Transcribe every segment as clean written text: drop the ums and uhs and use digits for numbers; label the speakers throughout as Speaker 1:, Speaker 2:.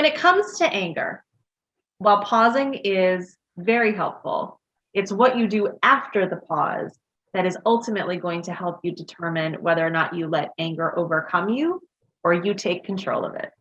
Speaker 1: When it comes to anger, while pausing is very helpful, it's what you do after the pause that is ultimately going to help you determine whether or not you let anger overcome you or you take control of it.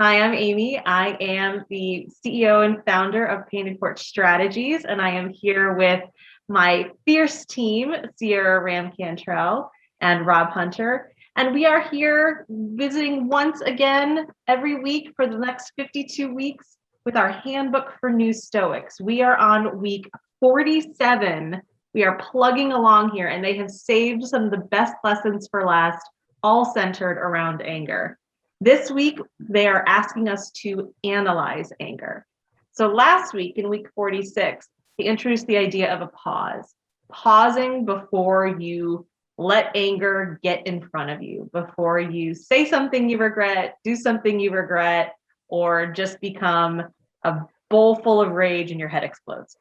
Speaker 1: Hi, I'm Amy. I am the CEO and founder of Painted Porch Strategies, and I am here with my fierce team, Sierra Ram-Cantrell and Rob Hunter. And we are here visiting once again every week for the next 52 weeks with our Handbook for New Stoics. We are on week 47. We are plugging along here, and they have saved some of the best lessons for last, all centered around anger. This week, they are asking us to analyze anger. So last week, in week 46, they introduced the idea of a pause, pausing before you let anger get in front of you, before you say something you regret, do something you regret, or just become a bowl full of rage and your head explodes.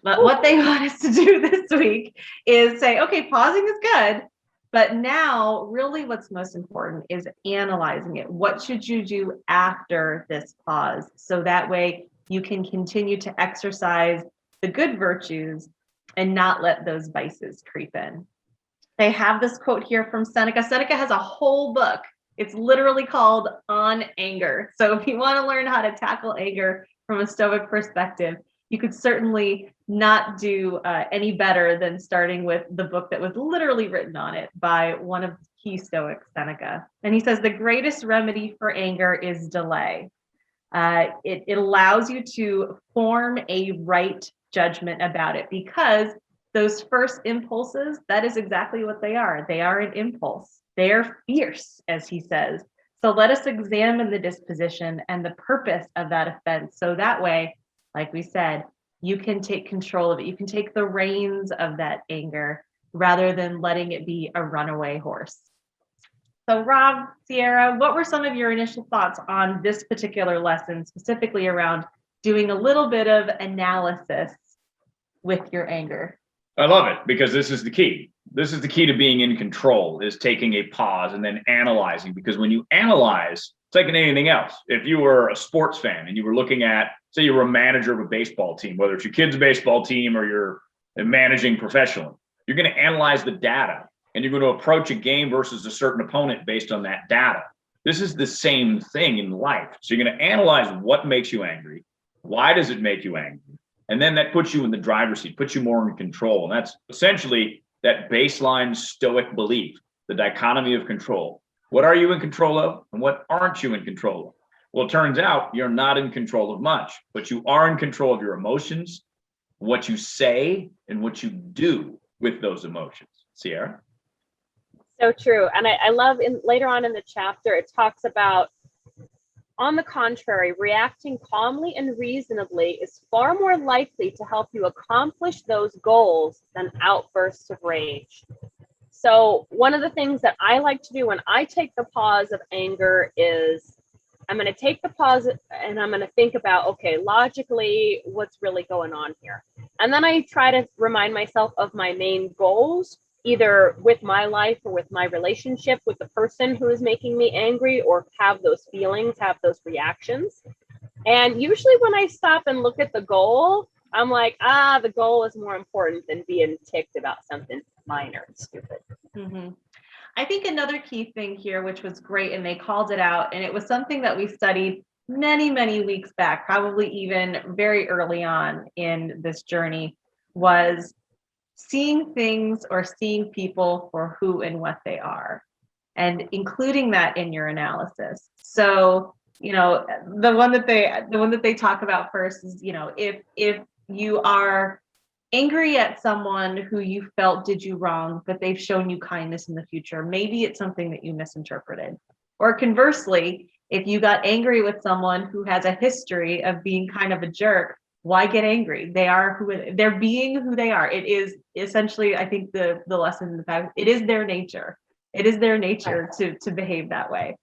Speaker 1: But what they want us to do this week is say, okay, pausing is good, but now really what's most important is analyzing it. What should you do after this pause? So that way you can continue to exercise the good virtues and not let those vices creep in. They have this quote here from Seneca. Seneca has a whole book. It's literally called On Anger. So if you want to learn how to tackle anger from a Stoic perspective, you could certainly not do any better than starting with the book that was literally written on it by one of the key Stoics, Seneca. And he says, the greatest remedy for anger is delay. It allows you to form a right judgment about it, because those first impulses, that is exactly what they are. They are an impulse. They are fierce, as he says. So let us examine the disposition and the purpose of that offense. So that way, like we said, you can take control of it. You can take the reins of that anger rather than letting it be a runaway horse. So Rob, Sierra, what were some of your initial thoughts on this particular lesson, specifically around doing a little bit of analysis with your anger?
Speaker 2: I love it, because this is the key. This is the key to being in control, is taking a pause and then analyzing. Because when you analyze, it's like in anything else. If you were a sports fan and you were looking at, say you were a manager of a baseball team, whether it's your kid's baseball team or you're managing professionally, you're going to analyze the data and you're going to approach a game versus a certain opponent based on that data. This is the same thing in life. So you're going to analyze what makes you angry. Why does it make you angry? And then that puts you in the driver's seat, puts you more in control. And that's essentially that baseline Stoic belief, the dichotomy of control. What are you in control of and what aren't you in control of? Well, it turns out you're not in control of much, but you are in control of your emotions, what you say, and what you do with those emotions. Sierra?
Speaker 3: So true. And I love later on in the chapter, it talks about, on the contrary, reacting calmly and reasonably is far more likely to help you accomplish those goals than outbursts of rage. So one of the things that I like to do when I take the pause of anger is I'm going to take the pause and I'm going to think about, okay, logically, what's really going on here? And then I try to remind myself of my main goals, either with my life or with my relationship with the person who is making me angry, or have those feelings, have those reactions. And usually when I stop and look at the goal, I'm like, the goal is more important than being ticked about something minor and stupid.
Speaker 1: Mm-hmm. I think another key thing here, which was great, and they called it out, and it was something that we studied many, many weeks back, probably even very early on in this journey, was seeing things or seeing people for who and what they are, and including that in your analysis. So, the one that they talk about first is, if you are angry at someone who you felt did you wrong, but they've shown you kindness in the future, maybe it's something that you misinterpreted. Or conversely, if you got angry with someone who has a history of being kind of a jerk, why get angry? They're being who they are. It is essentially, I think, the lesson in the fact, it is their nature. It is their nature to behave that way.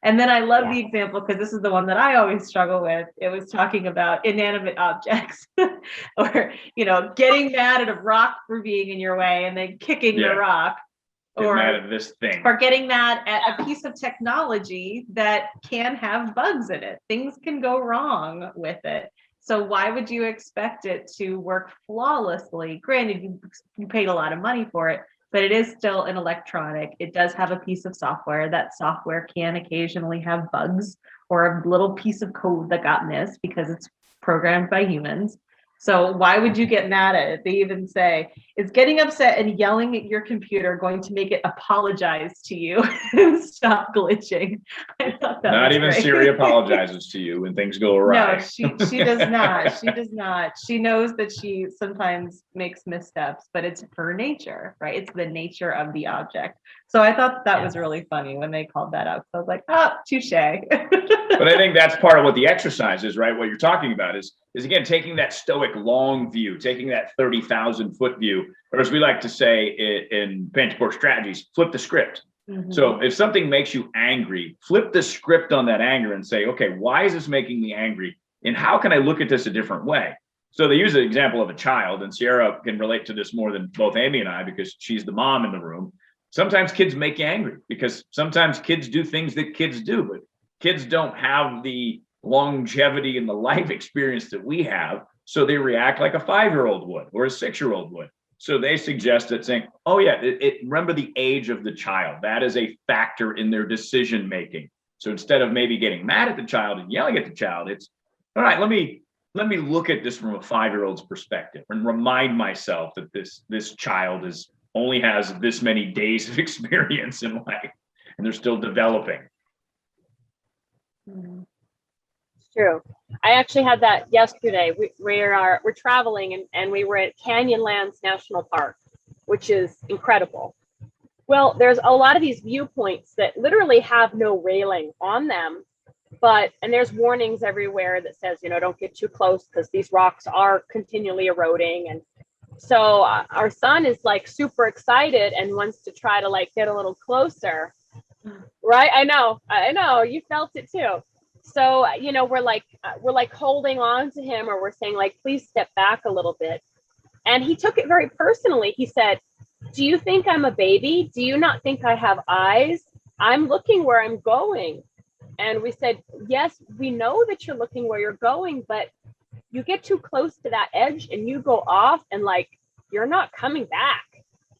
Speaker 1: And then I love the example, because this is the one that I always struggle with. It was talking about inanimate objects or, getting mad at a rock for being in your way and then kicking the rock.
Speaker 2: Get mad
Speaker 1: or
Speaker 2: at this thing.
Speaker 1: getting mad at a piece of technology that can have bugs in it. Things can go wrong with it. So why would you expect it to work flawlessly? Granted, you paid a lot of money for it, but it is still an electronic. It does have a piece of software. That software can occasionally have bugs or a little piece of code that got missed because it's programmed by humans. So why would you get mad at it? They even say, is getting upset and yelling at your computer going to make it apologize to you and stop glitching? I thought that
Speaker 2: Not
Speaker 1: was
Speaker 2: even
Speaker 1: great.
Speaker 2: Siri apologizes to you when things go awry.
Speaker 1: No, she does not. She does not. She knows that she sometimes makes missteps, but it's her nature, right? It's the nature of the object. So I thought that was really funny when they called that out. So I was like, oh, touche.
Speaker 2: But I think that's part of what the exercise is, right? What you're talking about is again, taking that Stoic long view, taking that 30,000 foot view, or as we like to say in Painted Porch strategies, flip the script.
Speaker 1: Mhm.
Speaker 2: So if something makes you angry, flip the script on that anger and say, okay, why is this making me angry? And how can I look at this a different way? So they use an example of a child, and Sierra can relate to this more than both Amy and I, because she's the mom in the room. Sometimes kids make you angry because sometimes kids do things that kids do, but kids don't have the longevity and the life experience that we have. So they react like a 5-year-old would or a 6-year-old would. So they suggest that saying, oh yeah, remember the age of the child. That is a factor in their decision making. So instead of maybe getting mad at the child and yelling at the child, it's all right, let me look at this from a 5-year-old's perspective and remind myself that this child only has this many days of experience in life and they're still developing.
Speaker 3: It's true. I actually had that yesterday. We're traveling and we were at Canyonlands National Park, which is incredible. Well, there's a lot of these viewpoints that literally have no railing on them, and there's warnings everywhere that says, don't get too close because these rocks are continually eroding. And so our son is like super excited and wants to try to like get a little closer. Right? I know. You felt it too. So, we're like holding on to him, or we're saying like, please step back a little bit. And he took it very personally. He said, do you think I'm a baby? Do you not think I have eyes? I'm looking where I'm going. And we said, yes, we know that you're looking where you're going, but you get too close to that edge and you go off and like, you're not coming back.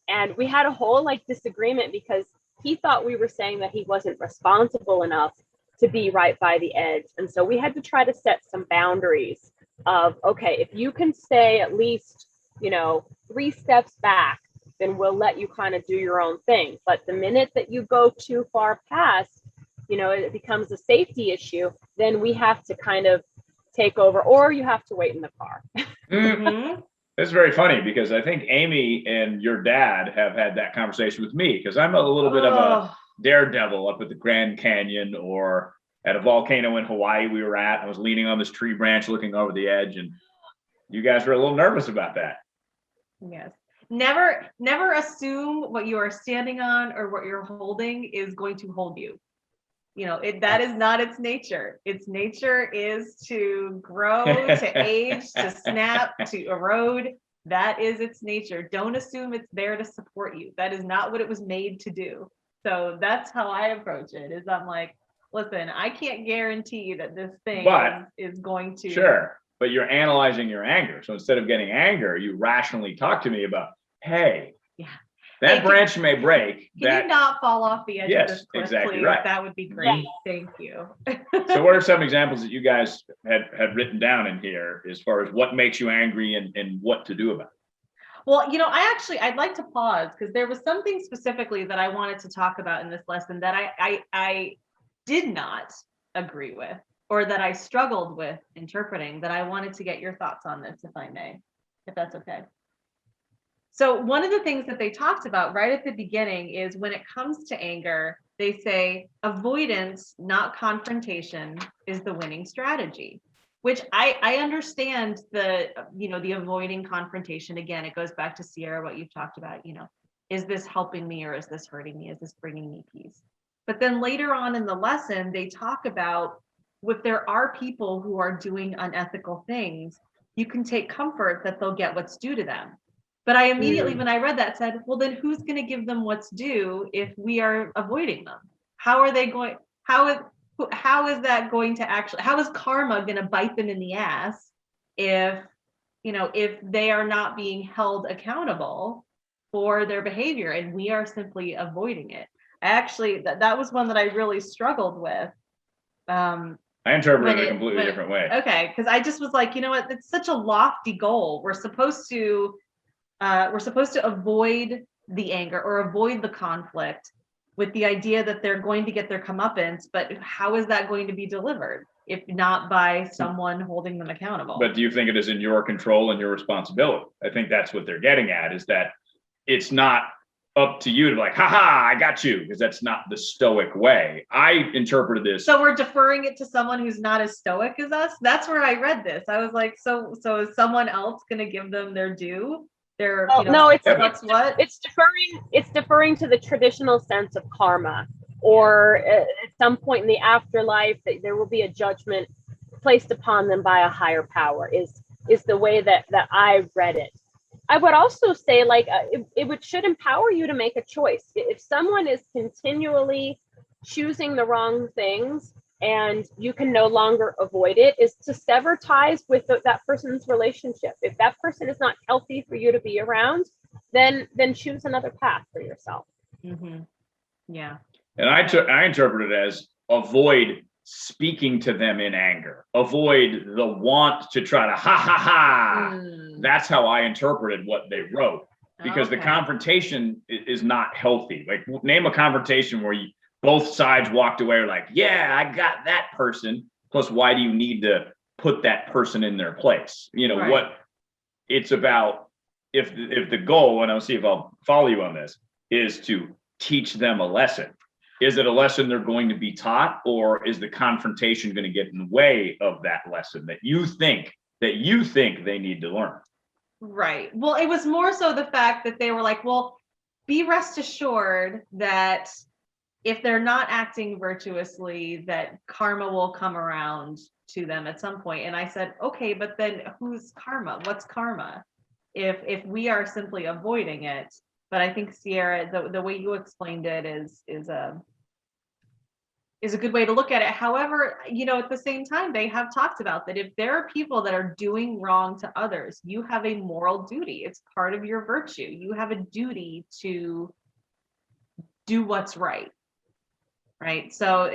Speaker 3: And we had a whole like disagreement because he thought we were saying that he wasn't responsible enough to be right by the edge. And so we had to try to set some boundaries of, okay, if you can stay at least, 3 steps back, then we'll let you kind of do your own thing. But the minute that you go too far past, it becomes a safety issue, then we have to kind of take over, or you have to wait in the car.
Speaker 1: Mm-hmm.
Speaker 2: It's very funny because I think Amy and your dad have had that conversation with me because I'm a little bit of a daredevil up at the Grand Canyon or at a volcano in Hawaii we were at. I was leaning on this tree branch looking over the edge, and you guys were a little nervous about that.
Speaker 1: Yes. Never assume what you are standing on or what you're holding is going to hold you. That is not its nature. Its nature is to grow, to age, to snap, to erode. That is its nature. Don't assume it's there to support you. That is not what it was made to do. So that's how I approach it. Is I'm like, listen, I can't guarantee that this thing is going to.
Speaker 2: Sure, but you're analyzing your anger. So instead of getting anger, you rationally talk to me about, hey, that branch may break.
Speaker 1: Can you not fall off the edge of this cliff,
Speaker 2: exactly
Speaker 1: please?
Speaker 2: right.
Speaker 1: That would be great. Thank you.
Speaker 2: So what are some examples that you guys had written down in here as far as what makes you angry and what to do about it?
Speaker 1: Well, I'd like to pause because there was something specifically that I wanted to talk about in this lesson that I did not agree with, or that I struggled with interpreting, that I wanted to get your thoughts on this, if I may, if that's okay. So one of the things that they talked about right at the beginning is when it comes to anger, they say avoidance, not confrontation, is the winning strategy, which I understand the avoiding confrontation. Again, it goes back to Sierra, what you've talked about, is this helping me or is this hurting me? Is this bringing me peace? But then later on in the lesson, they talk about if there are people who are doing unethical things, you can take comfort that they'll get what's due to them. But I immediately, when I read that, said, well, then who's going to give them what's due if we are avoiding them? How are they going? How is that going to actually? How is karma going to bite them in the ass if if they are not being held accountable for their behavior and we are simply avoiding it? Actually, that was one that I really struggled with.
Speaker 2: I interpreted it a completely different way.
Speaker 1: Okay, because I just was like, you know what? It's such a lofty goal. We're supposed to avoid the anger or avoid the conflict with the idea that they're going to get their comeuppance. But how is that going to be delivered if not by someone holding them accountable?
Speaker 2: But do you think it is in your control and your responsibility? I think that's what they're getting at, is that it's not up to you to like, haha, I got you, because that's not the Stoic way. I interpreted this.
Speaker 1: So we're deferring it to someone who's not as Stoic as us. That's where I read this. I was like, so is someone else going to give them their due?
Speaker 3: No, it's deferring to the traditional sense of karma, or at some point in the afterlife that there will be a judgment placed upon them by a higher power is the way that I read it. I would also say, like, it should empower you to make a choice. If someone is continually choosing the wrong things and you can no longer avoid it, is to sever ties with that person's relationship. If that person is not healthy for you to be around, then choose another path for yourself.
Speaker 1: Mm-hmm. Yeah.
Speaker 2: And I interpret it as avoid speaking to them in anger, avoid the want to try to ha. That's how I interpreted what they wrote, because the confrontation is not healthy. Like, name a confrontation where both sides walked away like, yeah, I got that person. Plus, why do you need to put that person in their place?
Speaker 1: Right.
Speaker 2: What it's about, if the goal, and I'll see if I'll follow you on this, is to teach them a lesson. Is it a lesson they're going to be taught, or is the confrontation going to get in the way of that lesson that you think they need to learn?
Speaker 1: Right. Well, it was more so the fact that they were like, well, be rest assured that if they're not acting virtuously, that karma will come around to them at some point. And I said, okay, but then who's karma? What's karma? If we are simply avoiding it. But I think, Sierra, the way you explained it is a good way to look at it. However, at the same time, they have talked about that if there are people that are doing wrong to others, you have a moral duty. It's part of your virtue. You have a duty to do what's right. Right. So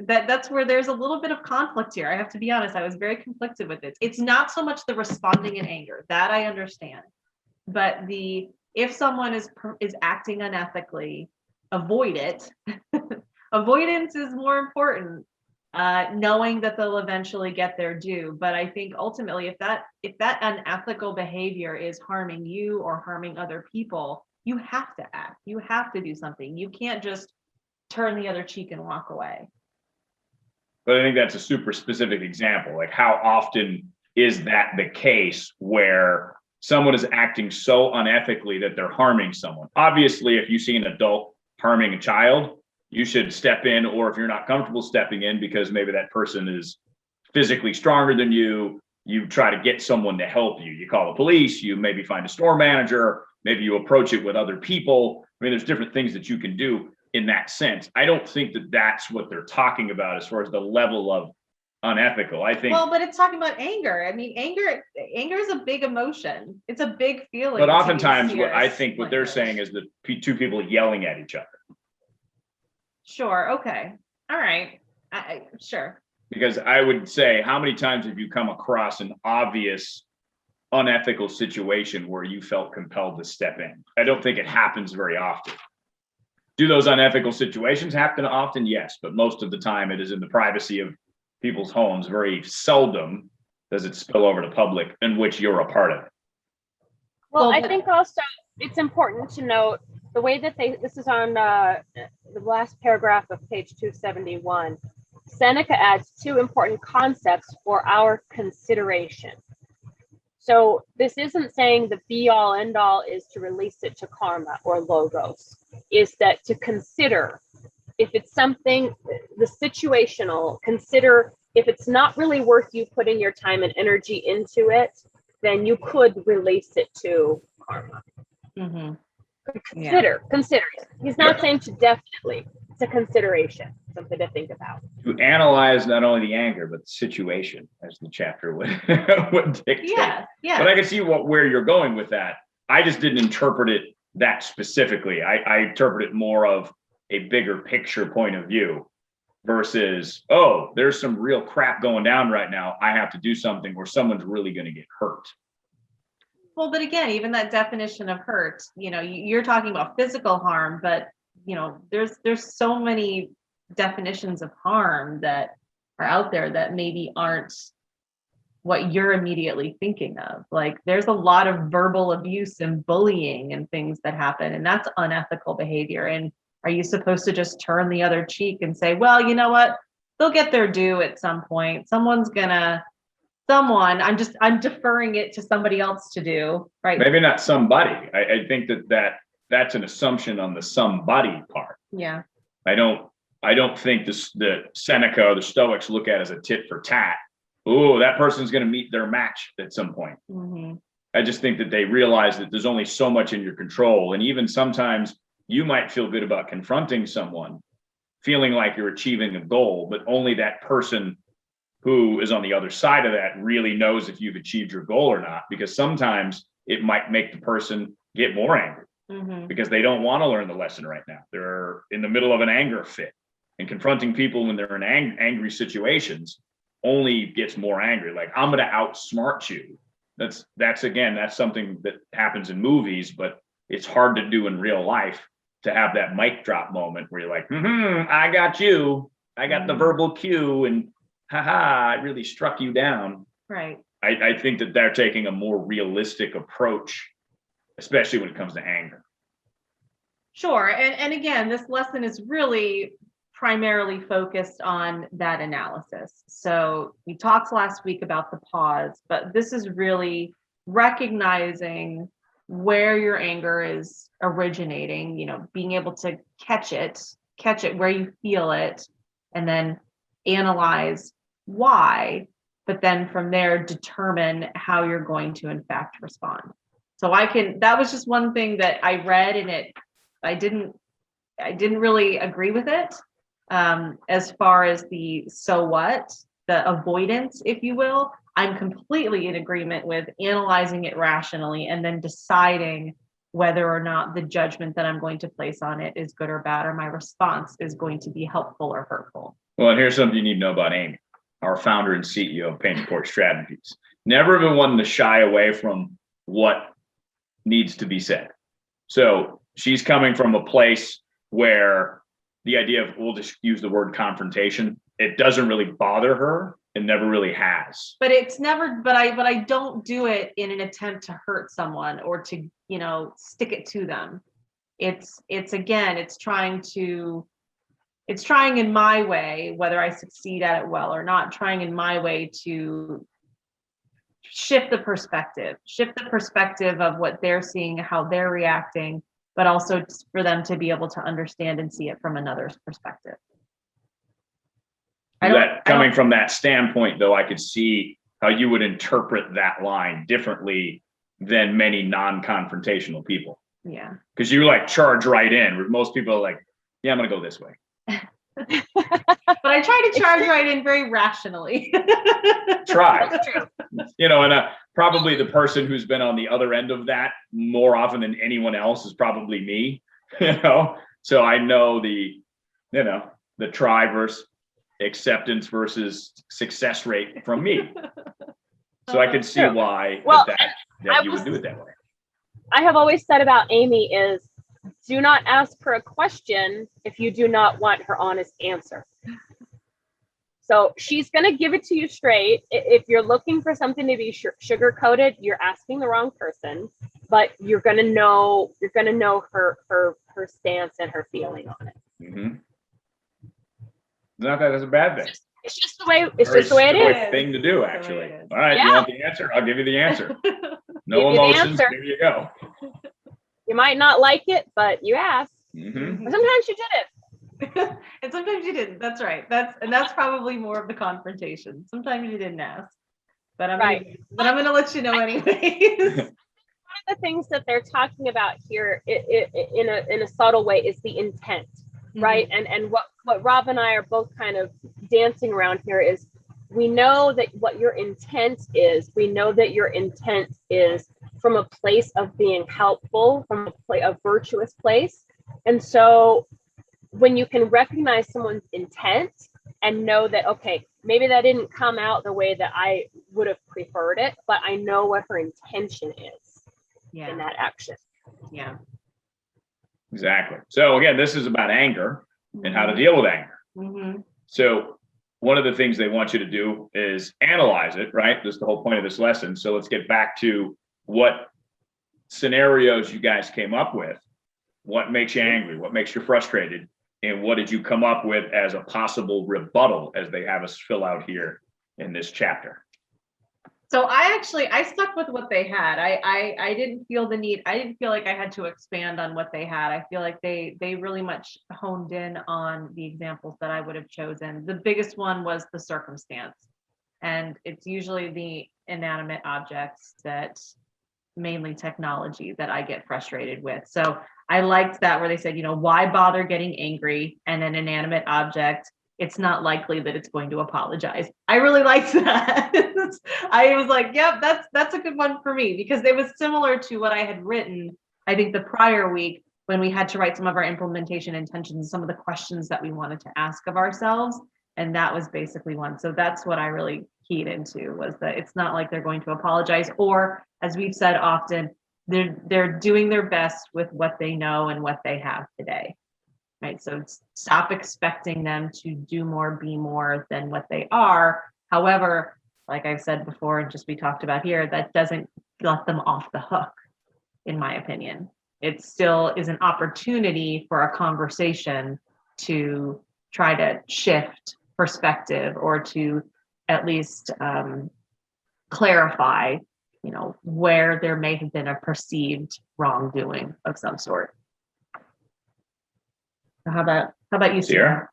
Speaker 1: that's where there's a little bit of conflict here. I have to be honest. I was very conflicted with it. It's not so much the responding in anger, that I understand, but if someone is acting unethically, avoid it. Avoidance is more important, knowing that they'll eventually get their due. But I think ultimately, if that unethical behavior is harming you or harming other people, you have to act. You have to do something. You can't just turn the other cheek and walk away.
Speaker 2: But I think that's a super specific example. Like, how often is that the case where someone is acting so unethically that they're harming someone? Obviously, if you see an adult harming a child, you should step in, or if you're not comfortable stepping in because maybe that person is physically stronger than you, you try to get someone to help you. You call the police, you maybe find a store manager, maybe you approach it with other people. I mean, there's different things that you can do in that sense. I don't think that that's what they're talking about as far as the level of unethical. I think,
Speaker 1: well, but it's talking about anger. I mean, anger is a big emotion. It's a big feeling.
Speaker 2: But oftentimes what they're saying is that two people yelling at each other.
Speaker 1: Sure. Okay. All right. Sure.
Speaker 2: Because I would say, how many times have you come across an obvious unethical situation where you felt compelled to step in? I don't think it happens very often. Do those unethical situations happen often? Yes, but most of the time it is in the privacy of people's homes. Very seldom does it spill over to public in which you're a part of it.
Speaker 3: Well, I think also it's important to note the way that this is on the last paragraph of page 271. Seneca adds two important concepts for our consideration. So this isn't saying the be all end all is to release it to karma or logos. Is that to consider if it's something, the situational, consider if it's not really worth you putting your time and energy into it, then you could release it to karma.
Speaker 1: Mhm. Yeah.
Speaker 3: Consider. He's not saying to definitely. It's a consideration, something to think about.
Speaker 2: To analyze not only the anger, but the situation, as the chapter would, would dictate.
Speaker 1: Yes. Yes.
Speaker 2: But I can see where you're going with that. I just didn't interpret it that specifically. I interpret it more of a bigger picture point of view versus, oh, there's some real crap going down right now. I have to do something where someone's really going to get hurt.
Speaker 1: Well, but again, even that definition of hurt, you're talking about physical harm, but there's so many definitions of harm that are out there that maybe aren't what you're immediately thinking of. Like there's a lot of verbal abuse and bullying and things that happen, and that's unethical behavior. And are you supposed to just turn the other cheek and say, well, you know what? They'll get their due at some point. I'm deferring it to somebody else to do, right?
Speaker 2: Maybe not somebody. I think that's an assumption on the somebody part.
Speaker 1: Yeah.
Speaker 2: I don't think the Seneca or the Stoics look at it as a tit for tat. Oh, that person's going to meet their match at some point.
Speaker 1: Mm-hmm.
Speaker 2: I just think that they realize that there's only so much in your control. And even sometimes you might feel good about confronting someone, feeling like you're achieving a goal, but only that person who is on the other side of that really knows if you've achieved your goal or not, because sometimes it might make the person get more angry because they don't want to learn the lesson right now. They're in the middle of an anger fit, and confronting people when they're in angry situations only gets more angry. Like, I'm going to outsmart you. That's something that happens in movies, but it's hard to do in real life, to have that mic drop moment where you're like, I got you. I got the verbal cue, and I really struck you down.
Speaker 1: Right.
Speaker 2: I think that they're taking a more realistic approach, especially when it comes to anger.
Speaker 1: Sure. And again, this lesson is really primarily focused on that analysis. So we talked last week about the pause, but this is really recognizing where your anger is originating, being able to catch it where you feel it, and then analyze why, but then from there determine how you're going to in fact respond. So that was just one thing that I read, and I didn't really agree with it, as far as the so what, the avoidance, if you will. I'm completely in agreement with analyzing it rationally and then deciding whether or not the judgment that I'm going to place on it is good or bad, or my response is going to be helpful or hurtful.
Speaker 2: Well, and here's something you need to know about Amy, our founder and CEO of Painted Porch Strategies. Never been one to shy away from what needs to be said. So she's coming from a place where the idea of, we'll just use the word confrontation, it doesn't really bother her. It never really has. But
Speaker 1: I don't do it in an attempt to hurt someone or to, stick it to them. It's trying in my way, whether I succeed at it well or not, trying in my way to shift the perspective of what they're seeing, how they're reacting, but also for them to be able to understand and see it from another's perspective.
Speaker 2: Coming from that standpoint, though, I could see how you would interpret that line differently than many non-confrontational people.
Speaker 1: Yeah.
Speaker 2: Because you charge right in, where most people are like, yeah, I'm going to go this way.
Speaker 1: But I try to charge right in very rationally.
Speaker 2: Try. And probably the person who's been on the other end of that more often than anyone else is probably me. So I know the try versus acceptance versus success rate from me. So I could see why that you would do it that way.
Speaker 3: I have always said about Amy is, do not ask her a question if you do not want her honest answer. So she's going to give it to you straight. If you're looking for something to be sugar-coated, you're asking the wrong person, but you're going to know her stance and her feeling on it.
Speaker 2: Mm-hmm. Not that it's a bad thing.
Speaker 3: It's just the way it is.
Speaker 2: Thing to do, actually. All right, You want the answer? I'll give you the answer. No emotions. Here you go.
Speaker 3: You might not like it, but you asked.
Speaker 2: Mm-hmm.
Speaker 3: Sometimes you did
Speaker 1: it. And sometimes you didn't. That's right. That's probably more of the confrontation. Sometimes you didn't ask. But I'm gonna let you know anyways.
Speaker 3: the things that they're talking about here in a subtle way is the intent, right? And what Rob and I are both kind of dancing around here is we know that what your intent is. We know that your intent is from a place of being helpful, from a virtuous place. And so when you can recognize someone's intent and know that, okay, maybe that didn't come out the way that I would have preferred it, but I know what her intention is in that action.
Speaker 1: Yeah.
Speaker 2: Exactly. So again, this is about anger and how to deal with anger. So one of the things they want you to do is analyze it, right? That's the whole point of this lesson. So let's get back to what scenarios you guys came up with. What makes you angry? What makes you frustrated? And what did you come up with as a possible rebuttal, as they have us fill out here in this chapter?
Speaker 1: So I stuck with what they had. I didn't feel the need. I didn't feel like I had to expand on what they had. I feel like they really much honed in on the examples that I would have chosen. The biggest one was the circumstance. And it's usually the inanimate objects, that mainly technology, that I get frustrated with. So I liked that, where they said, why bother getting angry? And an inanimate object, it's not likely that it's going to apologize. I really liked that. I was like, yep, that's a good one for me, because it was similar to what I had written, I think, the prior week, when we had to write some of our implementation intentions, some of the questions that we wanted to ask of ourselves. And that was basically one. So that's what I really keyed into, was that it's not like they're going to apologize, or, as we've said often, they're doing their best with what they know and what they have today. Right. So stop expecting them to do more, be more than what they are. However, like I've said before, and just we talked about here, that doesn't let them off the hook, in my opinion. It still is an opportunity for a conversation to try to shift perspective, or to at least clarify, where there may have been a perceived wrongdoing of some sort. How about you, Sierra?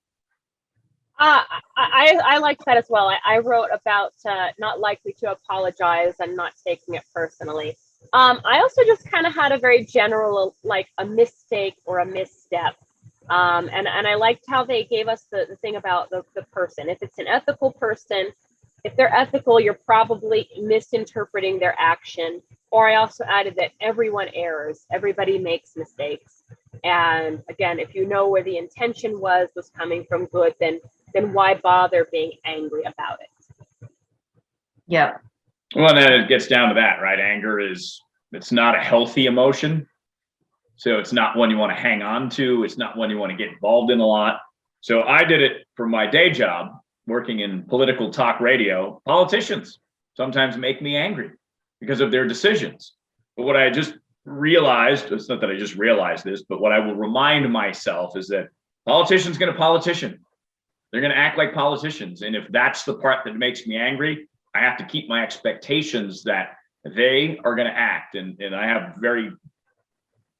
Speaker 3: I liked that as well. I wrote about not likely to apologize and not taking it personally. I also just kind of had a very general, like a mistake or a misstep. And I liked how they gave us the thing about the person. If it's an ethical person, if they're ethical, you're probably misinterpreting their action. Or I also added that everyone errs, everybody makes mistakes. And again, if you know where the intention was coming from good, then why bother being angry about it?
Speaker 1: Yeah.
Speaker 2: Well, then it gets down to that, right? Anger it's not a healthy emotion. So it's not one you want to hang on to. It's not one you want to get involved in a lot. So I did it for my day job, working in political talk radio. Politicians sometimes make me angry because of their decisions. But what I just realized, it's not that I just realized this, but what I will remind myself is that politicians going to politician. They're going to act like politicians. And if that's the part that makes me angry, I have to keep my expectations that they are going to act. And I have very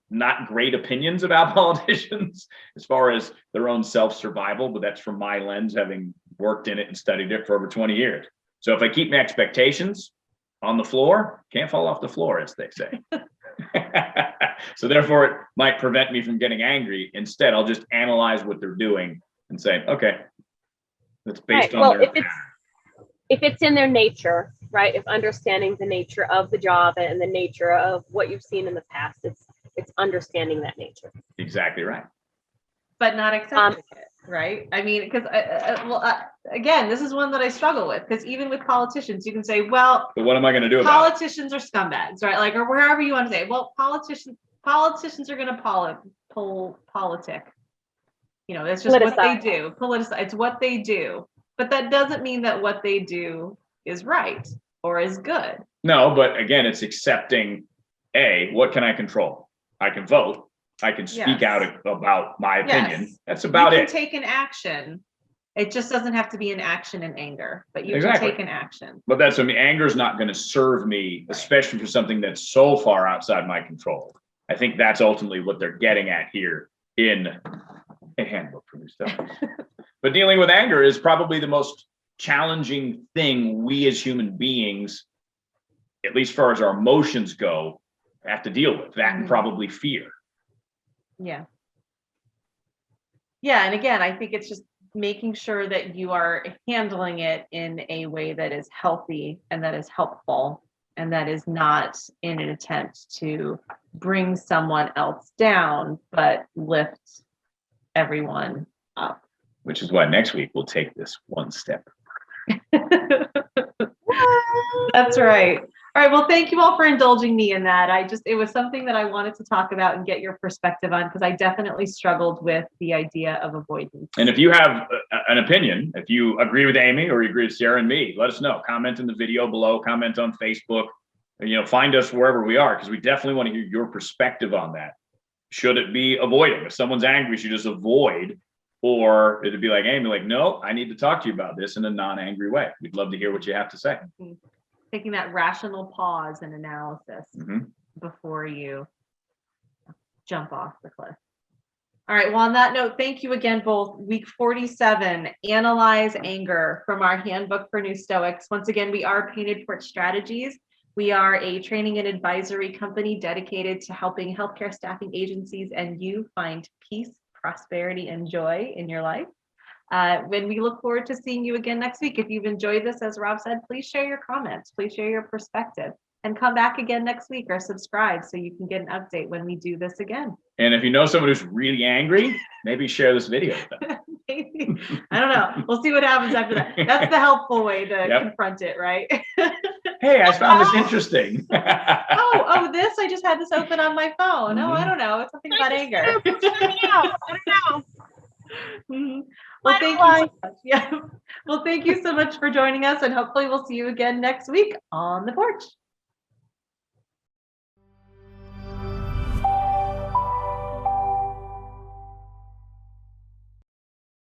Speaker 2: not great opinions about politicians as far as their own self-survival, but that's from my lens, having worked in it and studied it for over 20 years. So if I keep my expectations on the floor, can't fall off the floor, as they say. So therefore, it might prevent me from getting angry. Instead, I'll just analyze what they're doing and say, okay, that's based on their pattern.
Speaker 3: If it's in their nature, right? If understanding the nature of the job and the nature of what you've seen in the past, it's understanding that nature.
Speaker 2: Exactly right.
Speaker 1: But not accepting it, right? I mean, because again, this is one that I struggle with, because even with politicians, you can say, well,
Speaker 2: but what am I going to do about it?
Speaker 1: Politicians are scumbags, right? Like, or wherever you want to say, well, politicians are going to politic. That's just what they do. It's what they do. But that doesn't mean that what they do is right or is good.
Speaker 2: No, but again, it's accepting, what can I control? I can vote. I can speak out about my opinion. Yes. That's about it.
Speaker 1: You can take an action. It just doesn't have to be an action in anger, but you can take an action.
Speaker 2: But that's, anger is not going to serve me, especially for something that's so far outside my control. I think that's ultimately what they're getting at here in a handbook for new stuff. But dealing with anger is probably the most challenging thing we as human beings, at least as far as our emotions go, have to deal with. That and probably fear.
Speaker 1: Yeah. Yeah. And again, I think it's just making sure that you are handling it in a way that is healthy and that is helpful and that is not in an attempt to bring someone else down, but lift everyone up.
Speaker 2: Which is why next week we'll take this one step.
Speaker 1: That's right. All right. Well, thank you all for indulging me in that. It was something that I wanted to talk about and get your perspective on, because I definitely struggled with the idea of avoidance.
Speaker 2: And if you have an opinion, if you agree with Amy or you agree with Sarah and me, let us know. Comment in the video below, comment on Facebook, find us wherever we are, because we definitely want to hear your perspective on that. Should it be avoiding? If someone's angry, should you just avoid? Or it'd be like Amy, like, no, I need to talk to you about this in a non-angry way. We'd love to hear what you have to say.
Speaker 1: Taking that rational pause and analysis before you jump off the cliff. All right. Well, on that note, thank you again, both. Week 47, Analyze Anger, from our Handbook for New Stoics. Once again, we are Painted Porch Strategies. We are a training and advisory company dedicated to helping healthcare staffing agencies and you find peace, prosperity, and joy in your life. When we look forward to seeing you again next week. If you've enjoyed this, as Rob said, please share your comments, please share your perspective, and come back again next week or subscribe so you can get an update when we do this again.
Speaker 2: And if you know someone who's really angry, maybe share this video with them.
Speaker 1: Maybe. I don't know. We'll see what happens after that. That's the helpful way to confront it, right?
Speaker 2: Hey, I found this interesting.
Speaker 1: This, I just had this open on my phone. Oh, I don't know. It's something about anger.
Speaker 3: I don't know.
Speaker 1: Well, thank you so much. Yeah. Well, thank you so much for joining us, and hopefully we'll see you again next week on the porch.